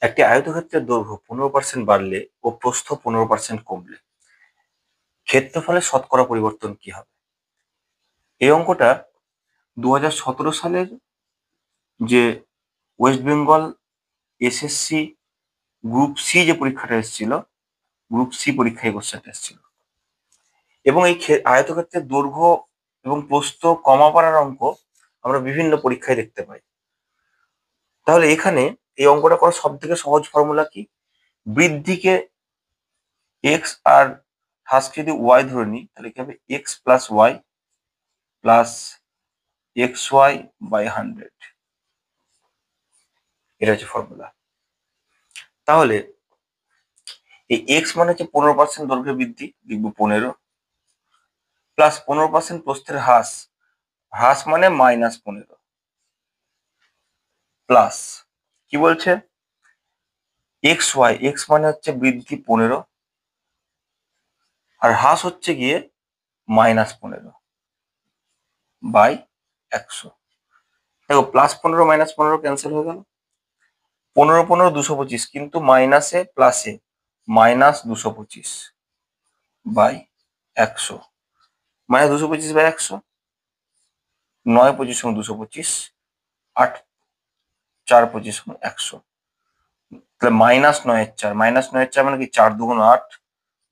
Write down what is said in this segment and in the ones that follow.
একটি আয়তক্ষেত্রের দৈর্ঘ্য 15% বাড়লে ও প্রস্থ 15% কমলে ক্ষেত্রফলের শতকরা পরিবর্তন কি হবে? এই অঙ্কটা 2017 সালের যে West Bengal SSC group C যে পরীক্ষাটা এসেছিল, গ্রুপ সি পরীক্ষায় কোশ্চেনটা এসেছিল। এবং এই আয়তক্ষেত্রের দৈর্ঘ্য এবং প্রস্থ কমা বাড়ার অঙ্ক আমরা বিভিন্ন পরীক্ষায় দেখতে পাই। তাহলে এখানে এই অঙ্কটা করার সব থেকে সহজ ফর্মুলা কি? বৃদ্ধিকে এক্স আর হ্রাসকে যদি ওয়াই ধরে নিই, তাহলে কি হবে? X plus y plus x y by 100। এটা হচ্ছে ফর্মুলা। তাহলে এই এক্স মানে হচ্ছে 15% দৈর্ঘ্য বৃদ্ধি, লিখবো 15, প্লাস 15% প্রস্থের হ্রাস, হ্রাস মানে -15, প্লাস কি বলছে? এক্স ওয়াই, এক্স মানে হচ্ছে বৃদ্ধি 15 আর হ্রাস হচ্ছে গিয়ে -15 বাই 100। দেখো, +15 -15 ক্যান্সেল হয়ে গেল, 15 15 225, কিন্তু মাইনাসে প্লাসে -225 বাই 100, -225 বাই 100, 9 25 = 225, 8 4 25 = 100। তাহলে -9 -9 মানে কি? 4 2 8,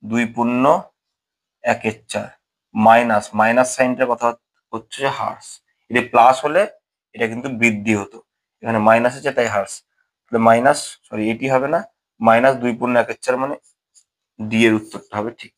2 পূর্ণ 1 4, মাইনাস মাইনাস সাইনটার কথা হচ্ছে হ্রাস। এটা প্লাস হলে এটা কিন্তু বৃদ্ধি হতো, এখানে মাইনাস আছে তাই হ্রাস। তাহলে মাইনাস, সরি এটি হবে না, -2 পূর্ণ 1 4 মানে ডি এর উত্তরটা হবে ঠিক।